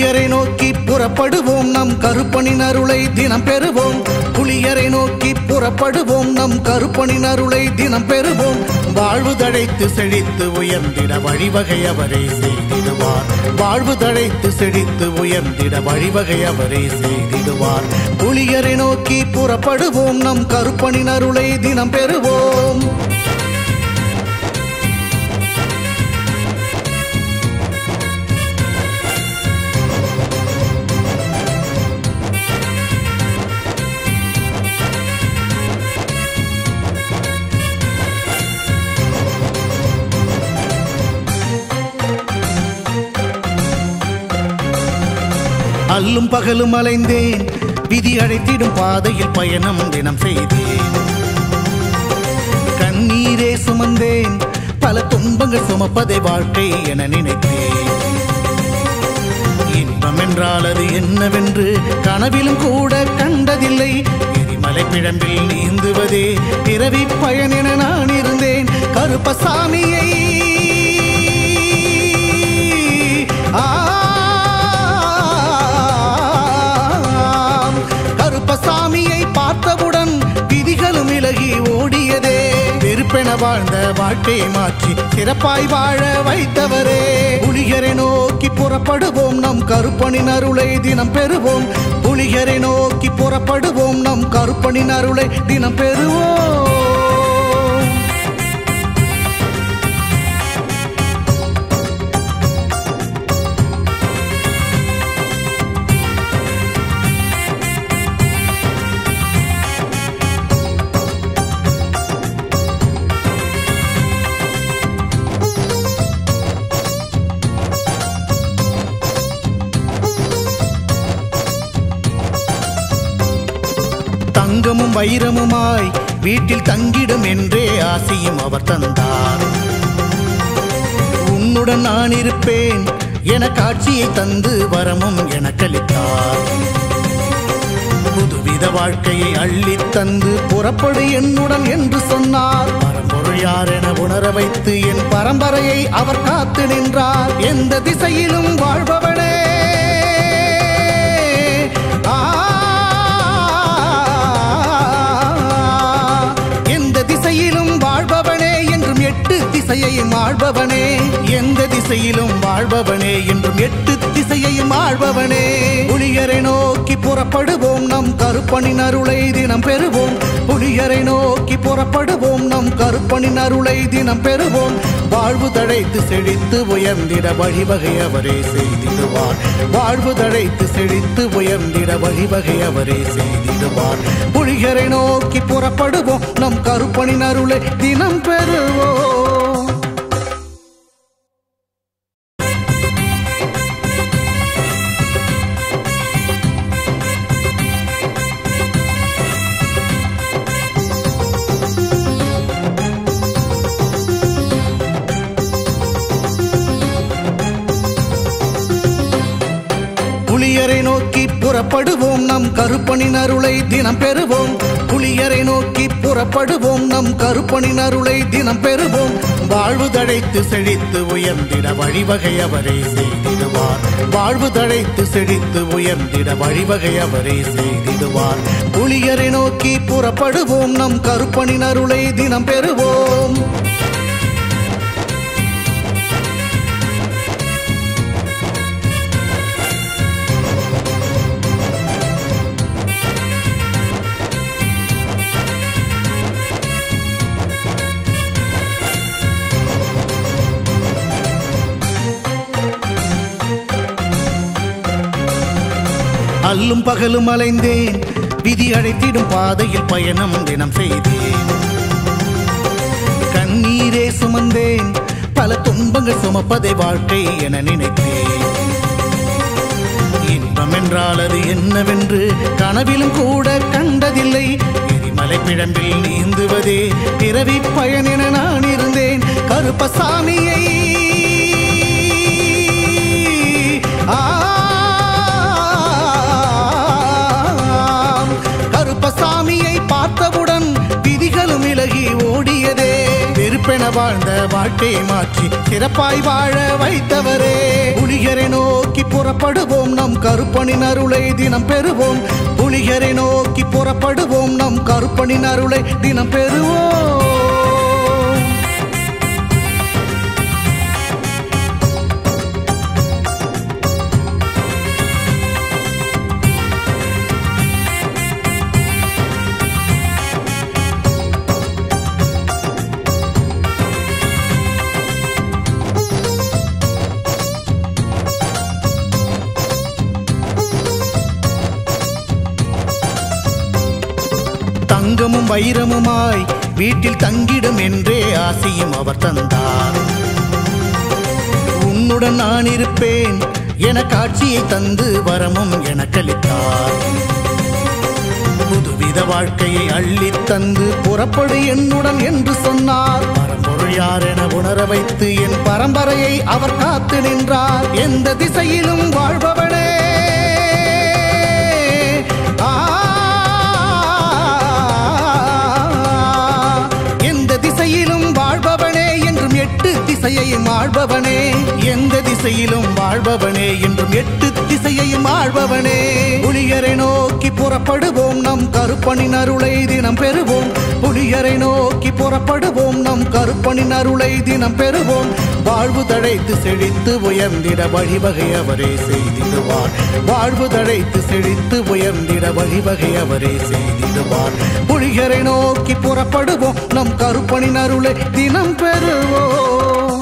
புளியரை நோக்கி புறப்படுவோம் நம் கருப்பனின் அருளை தினம் பெறுவோம். புளியரை நோக்கி புறப்படுவோம் நம் கருப்பனின் அருளை தினம் பெறுவோம். வாழ்வு தழைத்து செழித்து உயர்ந்திட வழிவகை அவரே செய்திடுவார். வாழ்வு தழைத்து செழித்து உயர்ந்திட வழிவகை அவரே செய்திடுவார். புளியரை நோக்கி புறப்படுவோம் நம் கருப்பனின் அருளை தினம் பெறுவோம். அல்லும் பகலும் அலைந்தேன், விதி அழைத்திடும் பாதையில் பயணம் தினம் செய்தேன். கண்ணீரே சுமந்தேன், பல துன்பங்கள் சுமப்பதை வாழ்க்கை என நினைத்தேன். இன்பம் என்றால் அது என்னவென்று கனவிலும் கூட கண்டதில்லை. எரிமலை பிழம்பில் நீந்துவதே பிறவி பயன் என நான் இருந்தேன். கருப்பசாமியை கருப்பசாமியை பார்த்தவுடன் விதிகளும் விலகி ஓடியதே. வெறுப்பென வாழ்ந்த வாழ்க்கையை மாற்றி சிறப்பாய் வாழ வைத்தவரே. புலிகரை நோக்கி புறப்படுவோம் நம் கருப்பனின் அருளை தினம் பெறுவோம். புலிகரை நோக்கி புறப்படுவோம் நம் கருப்பனின் அருளை தினம் பெறுவோம். தங்கமும் வைரமுமாய் வீட்டில் தங்கிடும் என்றே ஆசையும் அவர் தந்தார். உன்னுடன் நான் இருப்பேன் என காட்சியை தந்து வரமும் எனக்களித்தார். புதுவித வாழ்க்கையை அள்ளி தந்து புறப்படு என்னுடன் என்று சொன்னார். பரம்பொருள் யார் என உணர வைத்து என் பரம்பரையை அவர் காத்து நின்றார். எந்த திசையிலும் வாழ்பவனே, திசையிலும் வாழ்பவனே என்றும் எட்டு திசையையும் ஆள்பவனே. எந்த திசையிலும் வாழ்பவனே என்றும் எட்டு திசையையும் ஆள்பவனே. புலியரை நோக்கி புறப்படுவோம் நம் கருப்பனின் அருளை தினம் பெறுவோம். புலியரை நோக்கி புறப்படுவோம் நம் கருப்பனின் அருளை தினம் பெறுவோம். வாழ்வு தழைத்து செழித்து உயர்ந்திட வழிவகை அவரே செய்திடுவார். வாழ்வு தழைத்து செழித்து உயர்ந்திட வழிவகை அவரே செய்திடுவார். புலிகரை நோக்கி புறப்படுவோம் நம் கருப்பனின் அருளை தினம் பெறுவோம். புலியரை நோக்கி புறப்படுவோம் நம் கருப்பனின் அருளை தினம் பெறுவோம். புலியரை நோக்கி புறப்படுவோம் நம் கருப்பனின் அருளை தினம் பெறுவோம். வாழ்வு தழைத்து செழித்து உயர்ந்திட வழிவகை அவரே செய்திடுவார். வாழ்வு தழைத்து செழித்து உயர்ந்திட வழிவகை அவரே செய்திடுவார். புலியரை நோக்கி புறப்படுவோம் நம் கருப்பனின் அருளை தினம் பெறுவோம். அல்லும் பகலும் அலைந்தேன், விதி அழைத்திடும் பாதையில் பயணம் தினம் செய்தேன். கண்ணீரே சுமந்தேன், பல துன்பங்கள் சுமப்பதை வாழ்க்கை என நினைத்தேன். இன்பம் என்றால் அது என்னவென்று கனவிலும் கூட கண்டதில்லை. எரிமலை பிழம்பில் நீந்துவதே பிறவி பயன் என நான் இருந்தேன். கருப்பசாமியை கருப்பசாமியை பார்த்தவுடன் விதிகளும் விலகி ஓடியதே. வெறுப்பென வாழ்ந்த வாழ்க்கையை மாற்றி சிறப்பாய் வாழ வைத்தவரே. புலிகரை நோக்கி புறப்படுவோம், நம் கருப்பனின் அருளை தினம் பெறுவோம். புலிகரை நோக்கி புறப்படுவோம், நம் கருப்பனின் அருளை தினம் பெறுவோம். தங்கமும் வைரமுமாய் வீட்டில் தங்கிடும் என்றே ஆசியும் அவர் தந்தார். உன்னுடன் நான் இருப்பேன் என காட்சியை தந்து வரமும் எனக்களித்தார். புதுவித வாழ்க்கையை அள்ளி தந்து புறப்படு என்னுடன் என்று சொன்னார். பரம்பொருள் யார் என உணர வைத்து என் பரம்பரையை அவர் காத்து நின்றார். எந்த திசையிலும் வாழ்பவனே, வாழ்பவனே என்றும் எட்டு திசையையும் ஆள்பவனே. எந்த திசையிலும் வாழ்பவனே என்றும் எட்டு திசையையும் ஆள்பவனே. புலிகரை நோக்கி புறப்படுவோம், நம் கருப்பனின் அருளை தினம் பெறுவோம். புலிகரை நோக்கி புறப்படுவோம், நம் கருப்பனின் அருளை தினம் பெறுவோம். வாழ்வு தழைத்து செழித்து உயர்ந்திட வழிவகை அவரே செய்திடுவார். வாழ்வு தழைத்து செழித்து உயர்ந்திட வழிவகை அவரே செய்திடுவார். புலிகரை நோக்கி புறப்படுவோம், நம் கருப்பனின் அருளை தினம் பெறுவோம்.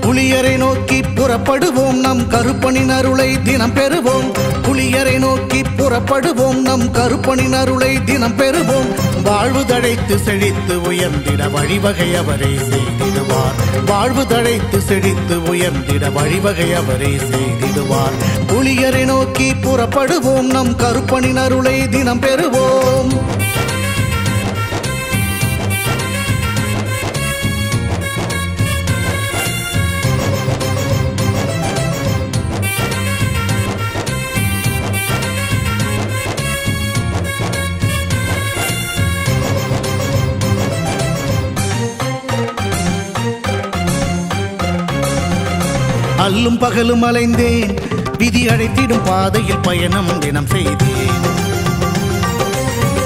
புலிகரை நோக்கி புறப்படுவோம், நம் கருப்பனின் அருளை தினம் பெறுவோம். புலிகரை நோக்கி புறப்படுவோம், நம் கருப்பனின் அருளை தினம் பெறுவோம். வாழ்வு தழைத்து செழித்து உயர்ந்திட வழிவகை அவரே செய்திடுவார். வாழ்வு தழைத்து செழித்து உயர்ந்திட வழிவகை அவரே செய்திடுவார். புலிகரை நோக்கி புறப்படுவோம், நம் கருப்பனின் அருளை தினம் பெறுவோம். அல்லும் பகலும் அலைந்தேன், விதி அழைத்திடும் பாதையில் பயணம் தினம் செய்தேன்.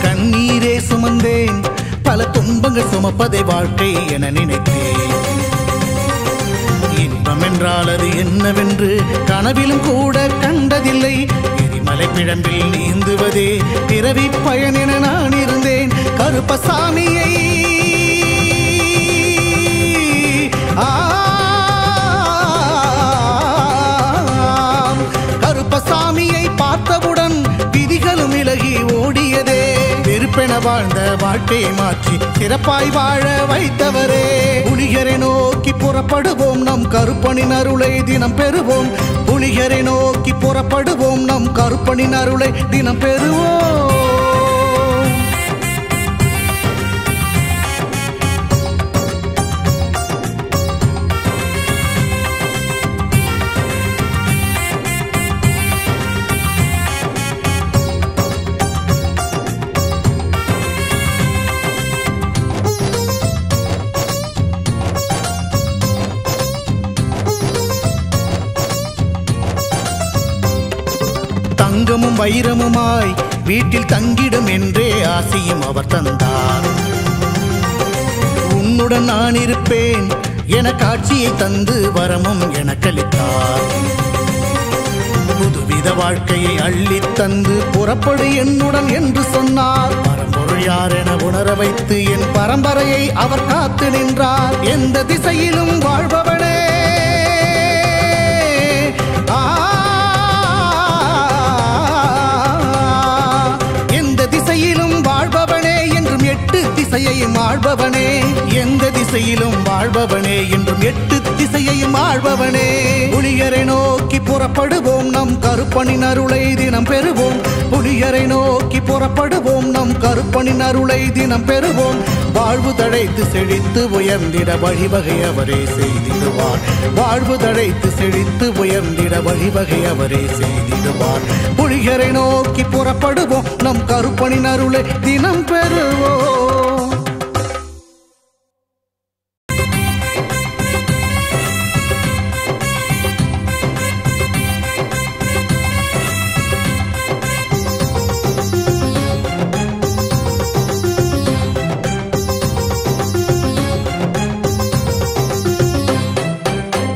கண்ணீரே சுமந்தேன், பல துன்பங்கள் சுமப்பதை வாழ்க்கை என நினைத்தேன். இன்பம் என்றால் அது என்னவென்று கனவிலும் கூட கண்டதில்லை. எரிமலை பிழம்பில் நீந்துவதே பிறவி பயன் என நான் இருந்தேன். கருப்பசாமியை கருப்பசாமியை பார்த்தவுடன் விதிகளும் விலகி ஓடியதே. வெறுப்பென வாழ்ந்த வாழ்க்கையை மாற்றி சிறப்பாய் வாழ வைத்தவரே. புலிகரை நோக்கி புறப்படுவோம், நம் கருப்பனின் அருளை தினம் பெறுவோம். புலிகரை நோக்கி புறப்படுவோம், நம் கருப்பனின் அருளை தினம் பெறுவோம். தங்கமும் வைரமுமாய் வீட்டில் தங்கிடும் என்றே ஆசியும் அவர் தந்தார். உன்னுடன் நான் இருப்பேன் என காட்சியை தந்து வரமும் எனக்களித்தார். புதுவித வாழ்க்கையை அள்ளி தந்து புறப்படு என்னுடன் என்று சொன்னார். பரம்பொருள் யார் என உணர வைத்து என் பரம்பரையை அவர் காத்து நின்றார். எந்த திசையிலும் வாழ்பவனே, எந்த திசையிலும் வாழ்பவனே என்றும் எட்டு திசையையும் ஆள்பவனே. எந்த திசை திசையிலும் வாழ்பவனே என்றும் 8 திசையையும் ஆள்பவனே. புலியரை நோக்கி புறப்படுவோம், நம் கருப்பனின் அருளை தினம் பெறுவோம். புலியரை நோக்கி புறப்படுவோம், நம் கருப்பனின் அருளை தினம் பெறுவோம். வாழ்வு தழைத்து செழித்து உயர்ந்திட வழிவகை அவரே செய்திடுவார். வாழ்வு தழைத்து செழித்து உயர்ந்திட வழிவகை அவரே செய்திடுவார். புலியரை நோக்கி புறப்படுவோம், நம் கருப்பனின் அருளை தினம் பெறுவோம்.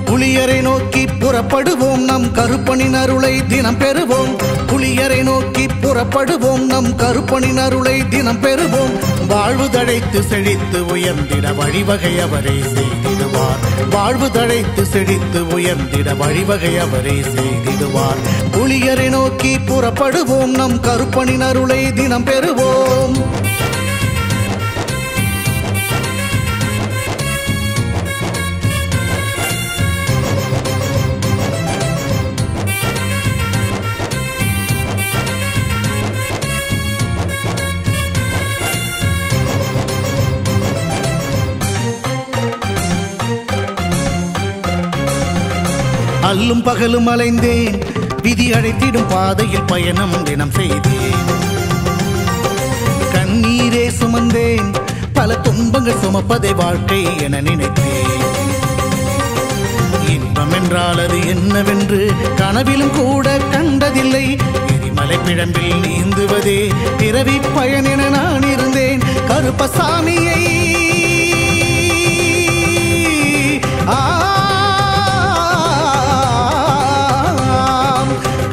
புலியரை நோக்கி புறப்படுவோம், நம் கருப்பனின் அருளை தினம் பெறுவோம். புலியரை நோக்கி புறப்படுவோம், நம் கருப்பனின் அருளை தினம் பெறுவோம். வாழ்வு தழைத்து செழித்து உயர்ந்திட வழிவகை அவரே செய்திடுவார். வாழ்வு தழைத்து செழித்து உயர்ந்திட வழிவகை அவரே செய்திடுவார். புலியரை நோக்கி புறப்படுவோம், நம் கருப்பனின் அருளை தினம் பெறுவோம். அல்லும் பகலும் அலைந்தேன், விதி அழைத்திடும் பாதையில் பயணம் தினம் செய்தேன். கண்ணீரே சுமந்தேன், பல துன்பங்கள் சுமப்பதை வாழ்க்கை என நினைத்தேன். இன்பம் என்றால் அது என்னவென்று கனவிலும் கூட கண்டதில்லை. எரிமலை பிழம்பில் நீந்துவதே பிறவி பயன் என நான் இருந்தேன். கருப்பசாமியை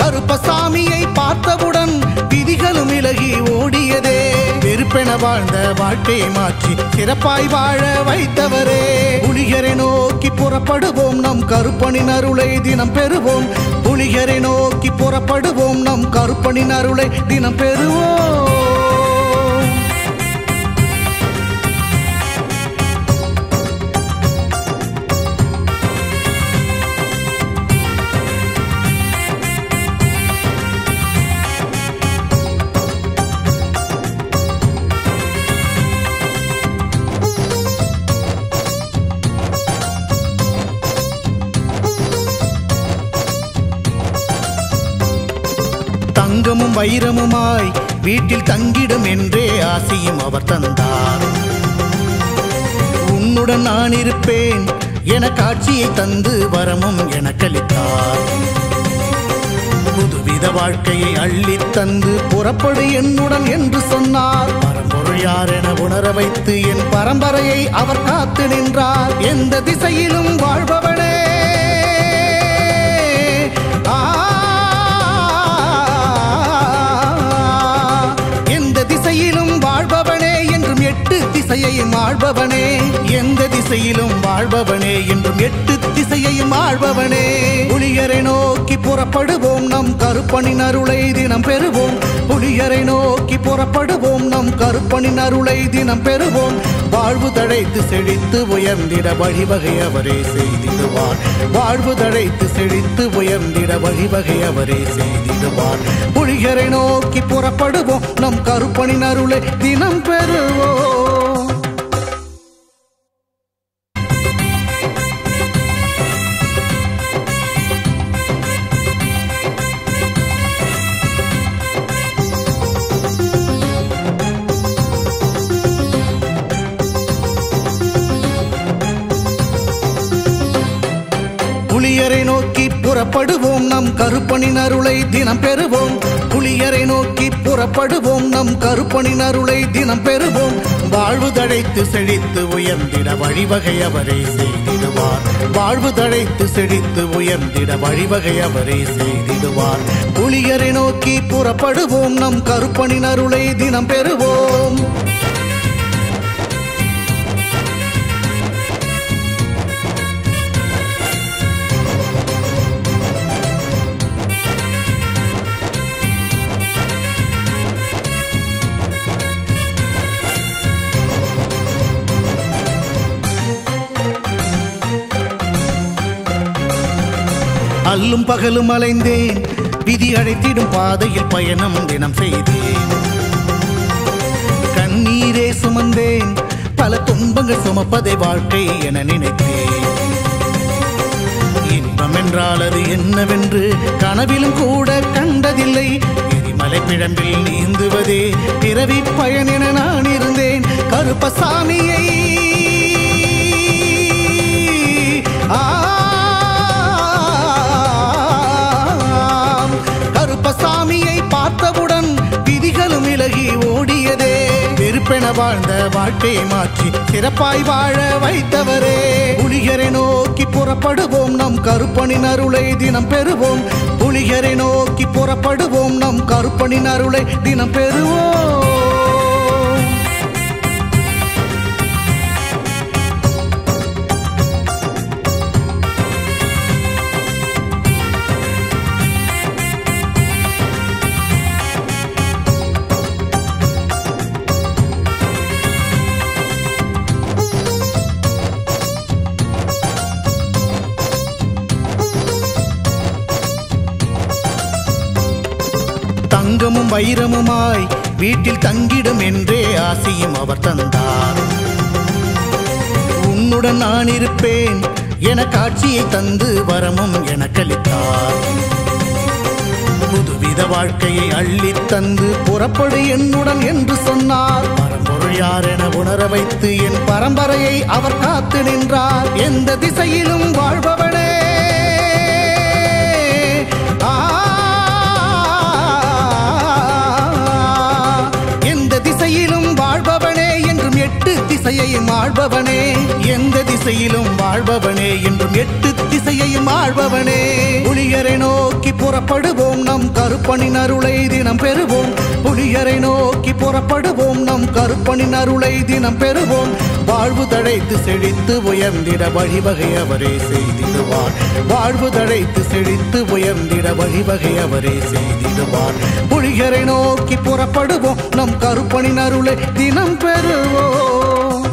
கருப்பசாமியை பார்த்தவுடன் விதிகளும் விலகி ஓடியதே. வெறுப்பென வாழ்ந்த வாழ்க்கையை மாற்றி சிறப்பாய் வாழ வைத்தவரே. புலியரை நோக்கி புறப்படுவோம், நம் கருப்பனின் அருளை தினம் பெறுவோம். புலியரை நோக்கி புறப்படுவோம், நம் கருப்பனின் அருளை தினம் பெறுவோம். தங்கமும் வைரமுமாய் வீட்டில் தங்கிடும் என்றே ஆசியும் அவர் தந்தார். உன்னுடன் நான் இருப்பேன் என காட்சியை தந்து வரமும் எனக்களித்தார். புதுவித வாழ்க்கையை அள்ளி தந்து புறப்படு என்னுடன் என்று சொன்னார். பரம்பொருள் யார் என உணர வைத்து என் பரம்பரையை அவர் காத்து நின்றார். எந்த திசையிலும் வாழ்பவனே, திசையிலும் வாழ்பவனே என்றும் 8 திசையையும் ஆள்பவனே. எந்த திசையிலும் வாழ்பவனே என்றும் 8 திசையையும் ஆள்பவனே. புலியரை நோக்கி புறப்படுவோம், நம் கருப்பனின் அருளை தினம் பெறுவோம். புலியரை நோக்கி புறப்படுவோம், நம் கருப்பனின் அருளை தினம் பெறுவோம். வாழ்வு தழைத்து செழித்து உயர்ந்திட வழிவகை அவரே செய்திடுவார். வாழ்வு தழைத்து செழித்து உயர்ந்திட வழிவகை அவரே செய்திடுவார். புலியரை நோக்கி புறப்படுவோம், நம் கருப்பனின் அருளை தினம் பெறுவோம். புலியரை நோக்கி புறப்படுவோம், நம் கருப்பனின் அருளை தினம் பெறுவோம். புலியரை நோக்கி புறப்படுவோம், நம் கருப்பனின் அருளை தினம் பெறுவோம். வாழ்வு தழைத்து செழித்து உயர்ந்திட வழிவகை அவரே செய்திடுவார். வாழ்வு தழைத்து செழித்து உயர்ந்திட வழிவகை அவரே செய்திடுவார். புலியரை நோக்கி புறப்படுவோம், நம் கருப்பனின் அருளை தினம் பெறுவோம். அல்லும் பகலும் அலைந்தேன், விதி அழைத்திடும் பாதையில் பயணம் தினம் செய்தேன். கண்ணீரே சுமந்தேன், பல துன்பங்கள் சுமப்பதை வாழ்க்கை என நினைத்தேன். இன்பம் என்றால் அது என்னவென்று கனவிலும் கூட கண்டதில்லை. எரிமலை பிழம்பில் நீந்துவதே பிறவி பயன் என நான் இருந்தேன். கருப்பசாமியை கருப்பசாமியை பார்த்தவுடன் விதிகளும் விலகி ஓடியதே. வெறுப்பென வாழ்ந்த வாழ்க்கையை மாற்றி சிறப்பாய் வாழ வைத்தவரே. புலிகரை நோக்கி புறப்படுவோம், நம் கருப்பனின் அருளை தினம் பெறுவோம். புலிகரை நோக்கி புறப்படுவோம், நம் கருப்பனின் அருளை தினம் பெறுவோம். தங்கமும் வைரமுமாய் வீட்டில் தங்கிடும் என்றே ஆசையும் அவர் தந்தார். உன்னுடன் நான் இருப்பேன் என காட்சியை தந்து வரமும் எனக்களித்தார். புதுவித வாழ்க்கையை அள்ளி தந்து புறப்படு என்னுடன் என்று சொன்னார். பரம்பொருள் யார் என உணர வைத்து என் பரம்பரையை அவர் காத்து நின்றார். எந்த திசையிலும் வாழ்பவனே, திசையிலும் வாழ்பவனே என்றும் எட்டு திசையையும் ஆள்பவனே. எந்த திசையிலும் வாழ்பவனே என்றும் எட்டு திசையையும் ஆள்பவனே. புலிகரை நோக்கி புறப்படுவோம், நம் கருப்பனின் அருளை தினம் பெறுவோம். புலிகரை நோக்கி புறப்படுவோம், நம் கருப்பனின் அருளை தினம் பெறுவோம். வாழ்வு தழைத்து செழித்து உயர்ந்திட வழிவகை அவரே செய்திடுவார். வாழ்வு தழைத்து செழித்து உயர்ந்திட வழிவகை அவரே செய்திடுவார். புலிகரை நோக்கி புறப்படுவோம், நம் கருப்பனின் அருளை தினம் பெறுவோம்.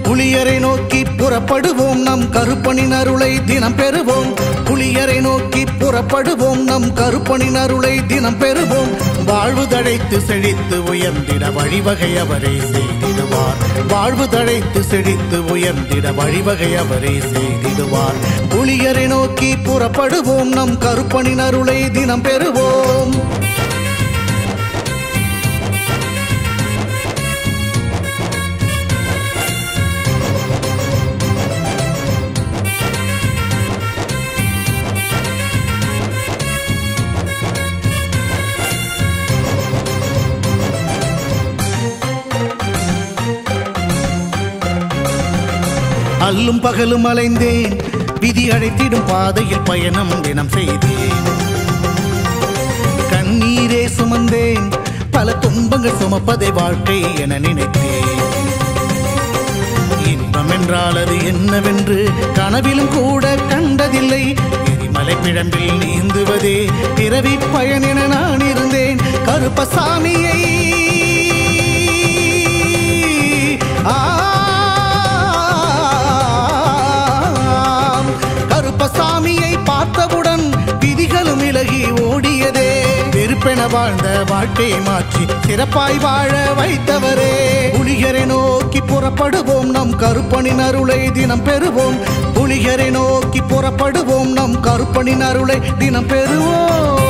புலிகரை நோக்கி புறப்படுவோம், நம் கருப்பனின் அருளை தினம் பெறுவோம். புலிகரை நோக்கி புறப்படுவோம், நம் கருப்பனின் அருளை தினம் பெறுவோம். வாழ்வு தழைத்து செழித்து உயர்ந்திட வழிவகை அவரே செய்திடுவார். வாழ்வு தழைத்து செழித்து உயர்ந்திட வழிவகை அவரே செய்திடுவார். புலிகரை நோக்கி புறப்படுவோம், நம் கருப்பனின் அருளை தினம் பெறுவோம். அல்லும் பகலும் அலைந்தேன், விதி அழைத்திடும் பாதையில் பயணம் தினம் செய்தேன். கண்ணீரே சுமந்தேன், பல துன்பங்கள் சுமப்பதை வாழ்க்கை என நினைத்தேன். இன்பம் என்றால் அது என்னவென்று கனவிலும் கூட கண்டதில்லை. எரிமலை பிழம்பில் நீந்துவதே பிறவி பயன் என நான் இருந்தேன். கருப்பசாமியை கருப்பசாமியை பார்த்தவுடன் விதிகளும் விலகி ஓடியதே. வெறுப்பென வாழ்ந்த வாழ்க்கையை மாற்றி சிறப்பாய் வாழ வைத்தவரே. புலிகரை நோக்கி புறப்படுவோம், நம் கருப்பனின் அருளை தினம் பெறுவோம். புலிகரை நோக்கி புறப்படுவோம், நம் கருப்பனின் அருளை தினம் பெறுவோம்.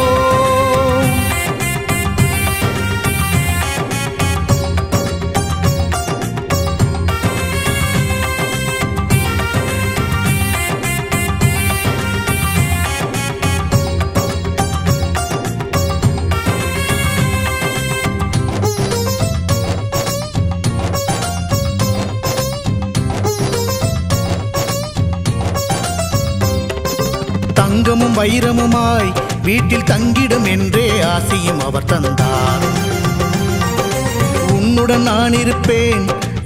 தங்கமும் வைரமுமாய் வீட்டில் தங்கிடும் என்றே ஆசையும் அவர் தந்தார். உன்னுடன் நான் இருப்பேன்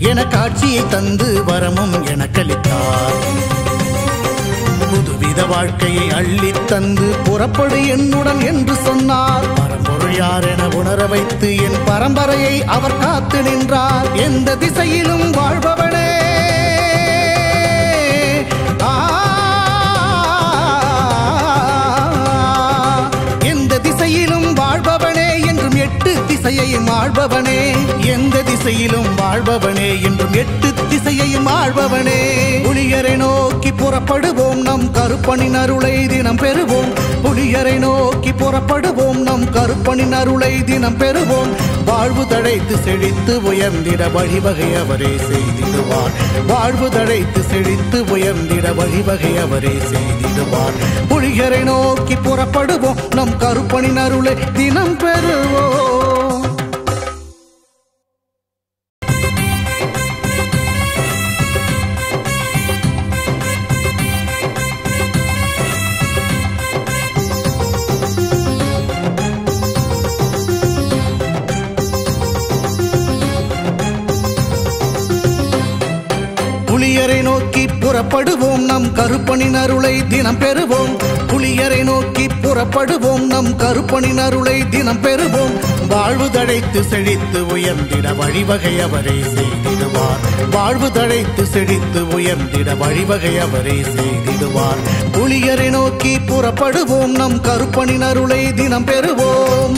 என காட்சியை தந்து வரமும் எனக்களித்தார். புதுவித வாழ்க்கையை அள்ளித் தந்து புறப்படு என்னுடன் என்று சொன்னார். பரம்பொருள் யார் என உணர வைத்து என் பரம்பரையை அவர் காத்து நின்றார். எந்த திசையிலும் வாழ்பவனே, எந்த திசையிலும் வாழ்பவனே என்றும் 8 திசையையும் ஆள்பவனே. எந்த திசையிலும் வாழ்பவனே என்றும் 8 திசையையும் ஆள்பவனே. புலியரை நோக்கி புறப்படுவோம், நம் கருப்பனின் அருளை தினம் பெறுவோம். புலியரை நோக்கி புறப்படுவோம், நம் கருப்பனின் அருளை தினம் பெறுவோம். வாழ்வு தழைத்து செழித்து உயர்ந்திட வழிவகை அவரே செய்திடுவார். வாழ்வு தழைத்து செழித்து உயர்ந்திட வழிவகை அவரே செய்திடுவார். புலியரை நோக்கி புறப்படுவோம், நம் கருப்பனின் அருளை தினம் பெறுவோம். புலியரை நோக்கி புறப்படுவோம், நம் கருப்பனின் அருளை தினம் பெறுவோம். புலியரை நோக்கி புறப்படுவோம், நம் கருப்பனின் அருளை தினம் பெறுவோம். வாழ்வு தழைத்து செழித்து உயர்ந்திட வழிவகை அவரே செய்திடுவார். வாழ்வு தழைத்து செழித்து உயர்ந்திட வழிவகை அவரே செய்திடுவார். புலியரை நோக்கி புறப்படுவோம், நம் கருப்பனின் அருளை தினம் பெறுவோம்.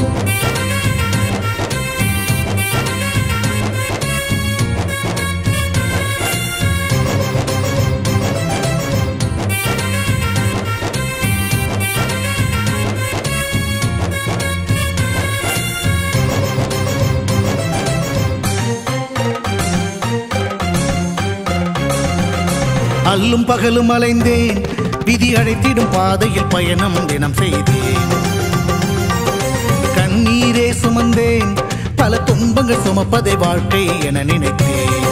அல்லும் பகலும் அலைந்தேன், விதி அழைத்திடும் பாதையில் பயணம் தினம் செய்தேன். கண்ணீரே சுமந்தேன், பல துன்பங்கள் சுமப்பதை வாழ்க்கை என நினைத்தேன்.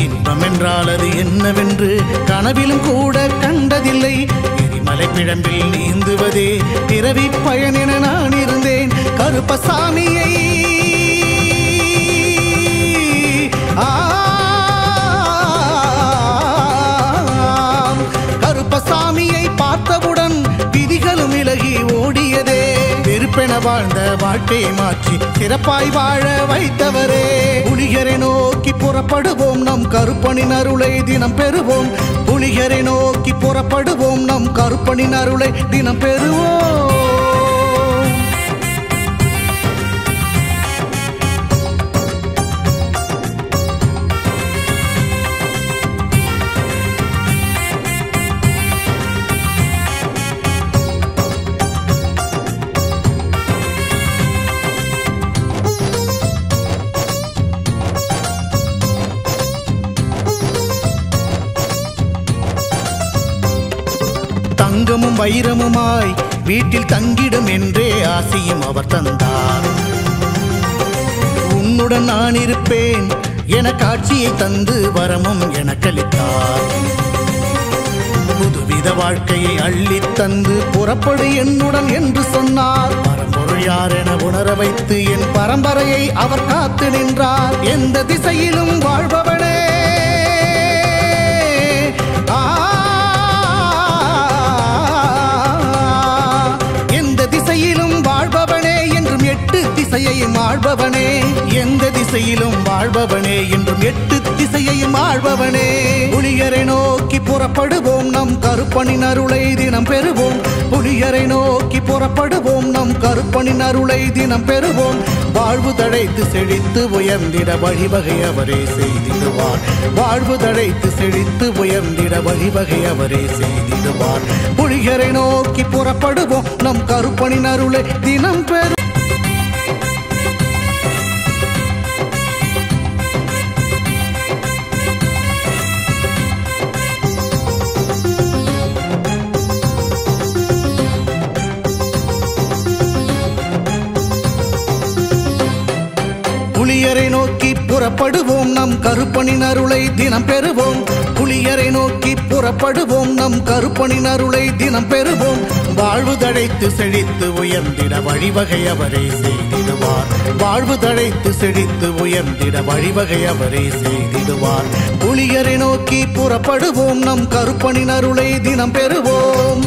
இன்பம் என்றால் அது என்னவென்று கனவிலும் கூட கண்டதில்லை. எரிமலை பிழம்பில் நீந்துவதே பிறவி பயன் என நான் இருந்தேன். கருப்பசாமியை கருப்பசாமியை பார்த்தவுடன் விதிகளும் விலகி ஓடியதே. வெறுப்பென வாழ்ந்த வாழ்க்கையை மாற்றி சிறப்பாய் வாழ வைத்தவரே. புலியரை நோக்கி புறப்படுவோம், நம் கருப்பனின் அருளை தினம் பெறுவோம். புலியரை நோக்கி புறப்படுவோம், நம் கருப்பனின் அருளை தினம் பெறுவோம். தங்கமும் வைரமுமாய் வீட்டில் தங்கிடும் என்றே ஆசையும் அவர் தந்தார். உன்னுடன் நான் இருப்பேன் என காட்சியை தந்து வரமும் எனக்களித்தார். புதுவித வாழ்க்கையை அள்ளித் தந்து புறப்படு என்னுடன் என்று சொன்னார். பரம்பொருள் யார் என உணர வைத்து என் பரம்பரையை அவர் காத்து நின்றார். எந்த திசையிலும் வாழ்பவனே, திசையிலும் வாழ்பவனே என்றும் 8 திசையையும் ஆள்பவனே. எந்த திசையிலும் வாழ்பவனே என்றும் 8 திசையையும் ஆள்பவனே. புலியரை நோக்கி புறப்படுவோம், நம் கருப்பனின் அருளை தினம் பெறுவோம். புலியரை நோக்கி புறப்படுவோம், நம் கருப்பனின் அருளை தினம் பெறுவோம். வாழ்வு தழைத்து செழித்து உயர்ந்திட வழிவகை அவரே செய்திடுவார். வாழ்வு தழைத்து செழித்து உயர்ந்திட வழிவகை அவரே செய்திடுவார். புலியரை நோக்கி புறப்படுவோம், நம் கருப்பனின் அருளை தினம் பெறும். புலியரை நோக்கி புறப்படுவோம், நம் கருப்பனின் அருளை தினம் பெறுவோம். புலி புளியரை நோக்கி புறப்படுவோம் நம் கருப்பனின் அருளை தினம் பெறுவோம் வாழ்வு தழைத்து செழித்து உயர்ந்திட வழிவகை அவரே செய்திடுவார் வாழ்வு தழைத்து செழித்து உயர்ந்திட வழிவகை அவரே செய்திடுவார் புளியரை நோக்கி புறப்படுவோம் நம் கருப்பனின் அருளை தினம் பெறுவோம்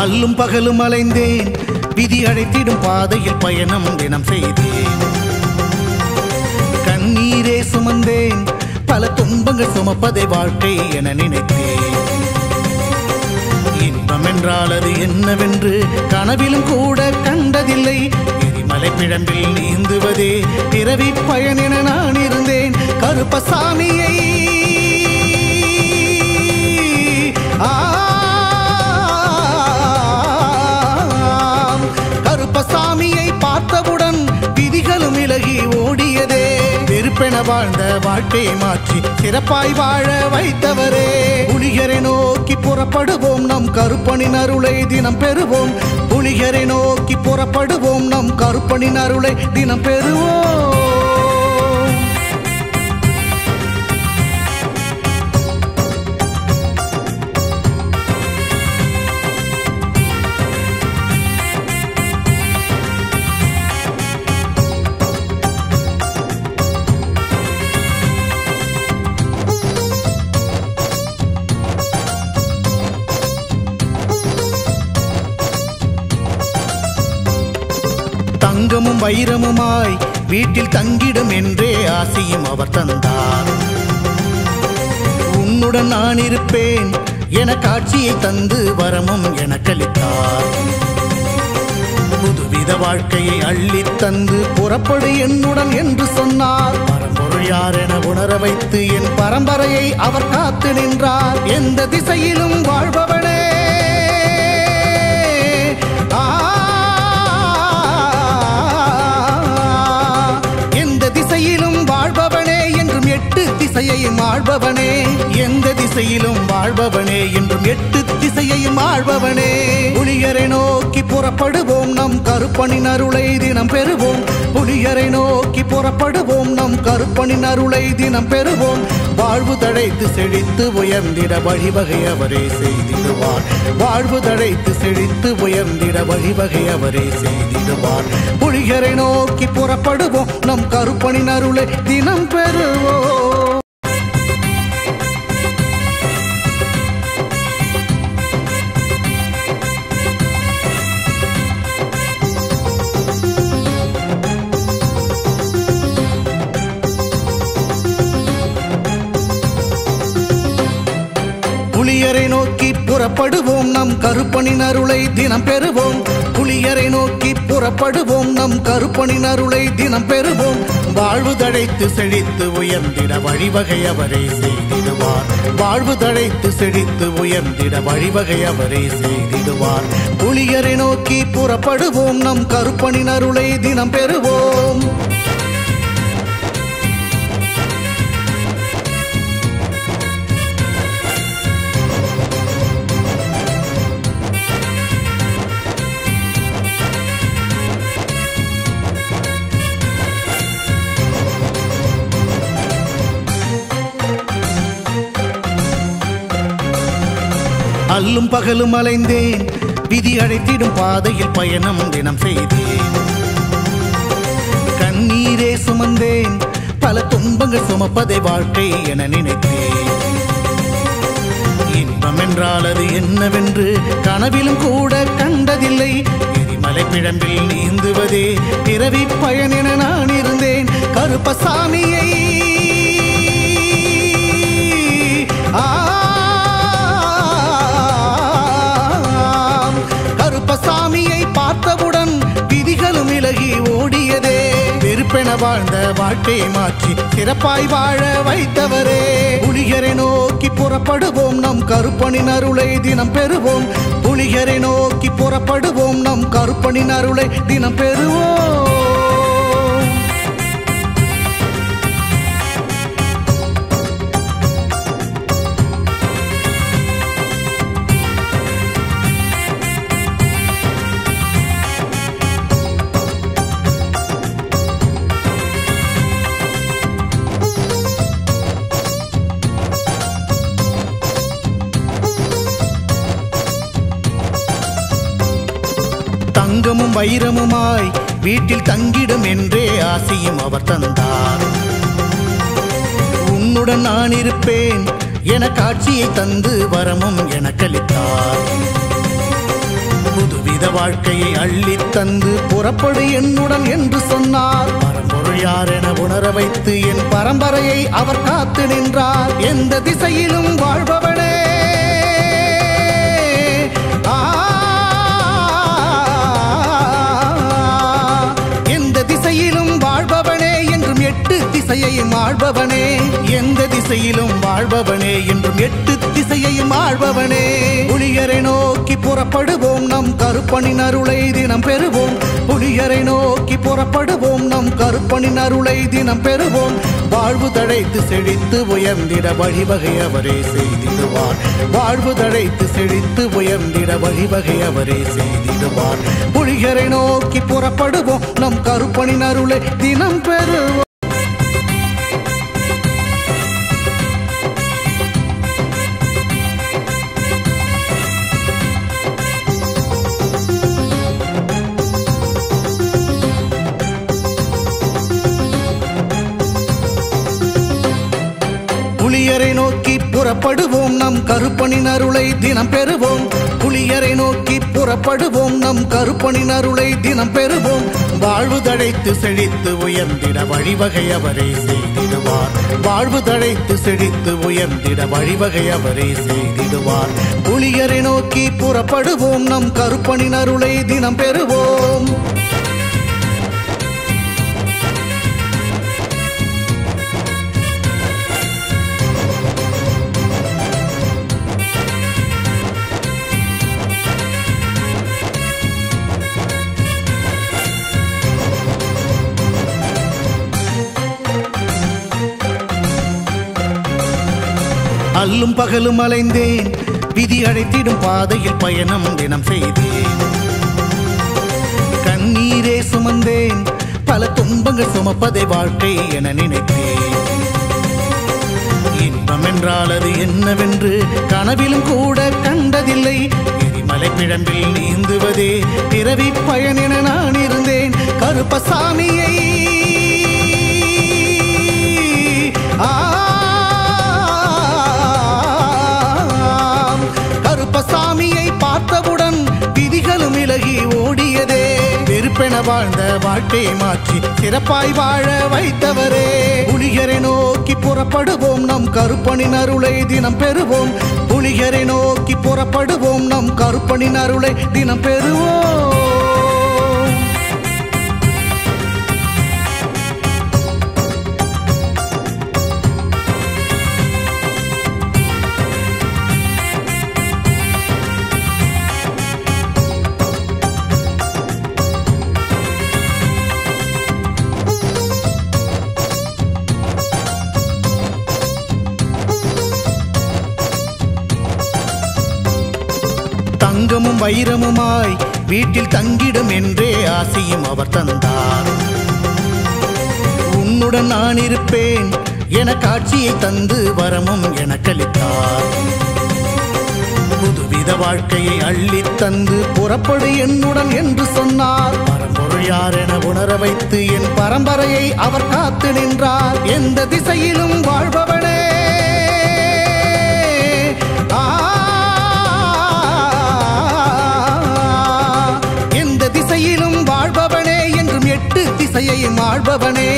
அல்லும் பகலும் அலைந்தேன் விதி அழைத்திடும் பாதையில் பயணம் தினம் செய்தேன் கண்ணீரே சுமந்தேன் பல துன்பங்கள் சுமப்பதை வாழ்க்கை என நினைத்தேன் இன்பம் என்றால் அது என்னவென்று கனவிலும் கூட கண்டதில்லை எரிமலை பிழம்பில் நீந்துவதே பிறவி பயன் என நான் இருந்தேன் கருப்பசாமியை கருப்பசாமியை பார்த்தவுடன் விதிகளும் விலகி ஓடியதே வெறுப்பென வாழ்ந்த வாழ்க்கையை மாற்றி சிறப்பாய் வாழ வைத்தவரே புலிகரை நோக்கி புறப்படுவோம் நம் கருப்பனின் அருளை தினம் பெறுவோம் புலிகரை நோக்கி புறப்படுவோம் நம் கருப்பனின் அருளை தினம் பெறுவோம் தங்கமும் வைரமுமாய் வீட்டில் தங்கிடும் என்றே ஆசையும் அவர் தந்தார் உன்னுடன் நான் இருப்பேன் என காட்சியை தந்து வரமும் எனக்களித்தார் புதுவித வாழ்க்கையை அள்ளி தந்து புறப்படு என்னுடன் என்று சொன்னார் பரம்பொருள் யார் என உணர வைத்து என் பரம்பரையை அவர் காத்து நின்றார் எந்த திசையிலும் வாழ்பவனே வாழ்பவனே என்றும் எட்டு திசையையும் ஆள்பவனே எந்த திசையிலும் வாழ்பவனே என்றும் எட்டு திசையையும் ஆள்பவனே புலியரை நோக்கி புறப்படுவோம் நம் கருப்பனின் அருளை தினம் பெறுவோம் புலியரை நோக்கி புறப்படுவோம் நம் கருப்பனின் அருளை தினம் பெறுவோம் வாழ்வு தழைத்து செழித்து உயர்ந்திட வழிவகை அவரே செய்திடுவார் வாழ்வு தழைத்து செழித்து உயர்ந்திட வழிவகை அவரே செய்திடுவார் புலியரை நோக்கி புறப்படுவோம் நம் கருப்பனின் அருளை தினம் பெறுவோம் புலியரை நோக்கி புறப்படுவோம் நம் கருப்பனின் அருளை தினம் பெறுவோம் புலியரை நோக்கி புறப்படுவோம் நம் கருப்பனின் அருளை தினம் பெறுவோம் வாழ்வு தழைத்து செழித்து உயர்ந்திட வழிவகை அவரே செய்திடுவார் வாழ்வு தழைத்து செழித்து உயர்ந்திட வழிவகை அவரே செய்திடுவார் புலியரை நோக்கி புறப்படுவோம் நம் கருப்பனின் அருளை தினம் பெறுவோம் அல்லும் பகலும் அலைந்தேன் விதி அழைத்திடும் பாதையில் பயணம் தினம் செய்தேன் கண்ணீரே சுமந்தேன் பல துன்பங்கள் சுமப்பதை வாழ்க்கை என நினைத்தேன் இன்பம் என்றால் அது என்னவென்று கனவிலும் கூட கண்டதில்லை எரிமலை பிழம்பில் நீந்துவதே பிறவி பயன் என நான் இருந்தேன் கருப்பசாமியை கருப்பசாமியை பார்த்தவுடன் விதிகளும் விலகி ஓடியதே வெறுப்பென வாழ்ந்த வாழ்க்கையை மாற்றி சிறப்பாய் வாழ வைத்தவரே. புலிகரை நோக்கி புறப்படுவோம், நம் கருப்பனின் அருளை தினம் பெறுவோம். புலிகரை நோக்கி புறப்படுவோம், நம் கருப்பனின் அருளை தினம் பெறுவோம். தங்கமும் வைரமுமாய் வீட்டில் தங்கிடும் என்றே ஆசியும் அவர் தந்தார். உன்னுடன் நான் இருப்பேன் என காட்சியை தந்து வரமும் எனக்களித்தார். புதுவித வாழ்க்கையை அள்ளி தந்து புறப்படு என்னுடன் என்று சொன்னார். பரம்பொருள் யார் என உணர வைத்து என் பரம்பரையை அவர் காத்து நின்றார். எந்த திசையிலும் வாழ்பவனே, வாழ்பவனே என்றும் எட்டு திசையையும் ஆள்பவனே. எந்த திசையிலும் வாழ்பவனே என்றும் எட்டு திசையையும் ஆள்பவனே. புலிகரை நோக்கி புறப்படுவோம், நம் கருப்பனின் அருளை தினம் பெறுவோம். புலிகரை நோக்கி புறப்படுவோம், நம் கருப்பனின் அருளை தினம் பெறுவோம். வாழ்வு தழைத்து செழித்து உயர்ந்திட வழிவகை அவரே செய்திடுவார். வாழ்வு தழைத்து செழித்து உயர்ந்திட வழிவகை அவரே செய்திடுவார். புலிகரை நோக்கி புறப்படுவோம், நம் கருப்பனின் அருளை தினம் பெறுவோம். புலிகரை நோக்கி புறப்படுவோம், நம் கருப்பனின் அருளை தினம் பெறுவோம். புலிகரை நோக்கி புறப்படுவோம், நம் கருப்பனின் அருளை தினம் பெறுவோம். வாழ்வு தழைத்து செழித்து உயர்ந்திட வழிவகை அவரே செய்திடுவார். வாழ்வு தழைத்து செழித்து உயர்ந்திட வழிவகை அவரே செய்திடுவார். புலிகரை நோக்கி புறப்படுவோம், நம் கருப்பனின் அருளை தினம் பெறுவோம். அல்லும் பகலும் அலைந்தேன், விதி அழைத்திடும் பாதையில் பயணம் தினம் செய்தேன். கண்ணீரே சுமந்தேன், பல துன்பங்கள் சுமப்பதை வாழ்க்கை என நினைத்தேன். இன்பம் என்றால் அது என்னவென்று கனவிலும் கூட கண்டதில்லை. எரிமலை பிழம்பில் நீந்துவதே பிறவி பயன் என நான் இருந்தேன். கருப்பசாமியை கருப்பசாமியை பார்த்தவுடன் விதிகளும் விலகி ஓடியதே. வெறுப்பென வாழ்ந்த வாழ்க்கையை மாற்றி சிறப்பாய் வாழ வைத்தவரே. புலிகரை நோக்கி புறப்படுவோம், நம் கருப்பனின் அருளை தினம் பெறுவோம். புலிகரை நோக்கி புறப்படுவோம், நம் கருப்பனின் அருளை தினம் பெறுவோம். தங்கமும் வைரமுமாய் வீட்டில் தங்கிடும் என்றே ஆசியும் அவர் தந்தார். உன்னுடன் நான் இருப்பேன் என காட்சியை தந்து வரமும் எனக்களித்தார். புதுவித வாழ்க்கையை அள்ளி தந்து புறப்படு என்னுடன் என்று சொன்னார். பரம்பொருள் யார் என உணர வைத்து என் பரம்பரையை அவர் காத்து நின்றார். எந்த திசையிலும் வாழ்பவனே, எந்த திசையிலும் வாழ்பவனே என்றும் எட்டு திசையையும் ஆள்பவனே.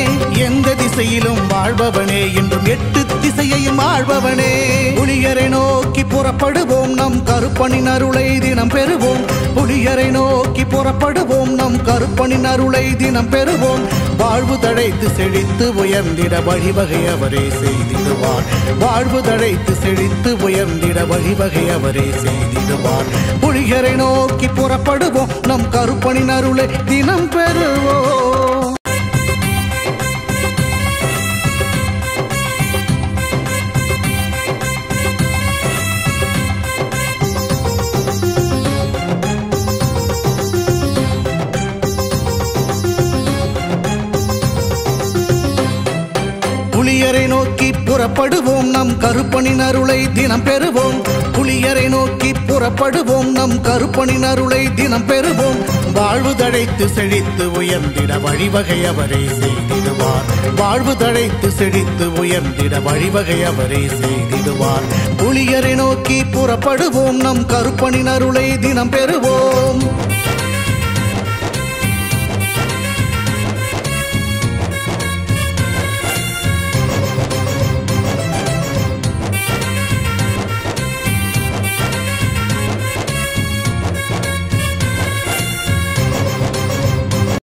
எந்த திசை திசையிலும் வாழ்பவனே என்றும் எட்டு திசையையும் ஆள்பவனே புலியரை நோக்கி புறப்படுவோம் நம் கருப்பனின் அருளை தினம் பெறுவோம் புலியரை நோக்கி புறப்படுவோம் நம் கருப்பனின் அருளை தினம் பெறுவோம் வாழ்வு தழைத்து செழித்து உயர்ந்திட வழிவகை அவரே செய்திடுவார் வாழ்வு தழைத்து செழித்து உயர்ந்திட வழிவகை அவரே செய்திடுவார் புலியரை நோக்கி புறப்படுவோம் நம் கருப்பனின் அருளை தினம் பெறுவோம் புலியரை நோக்கி புறப்படுவோம் நம் கருப்பனின் அருளை தினம் பெறுவோம் புலியரை நோக்கி புறப்படுவோம் நம் கருப்பனின் அருளை தினம் பெறுவோம் வாழ்வு தழைத்து செழித்து உயர்ந்திட வழிவகை அவரே செய்திடுவார் வாழ்வு தழைத்து செழித்து உயர்ந்திட வழிவகை அவரே செய்திடுவார் புலியரை நோக்கி புறப்படுவோம் நம் கருப்பனின் அருளை தினம் பெறுவோம்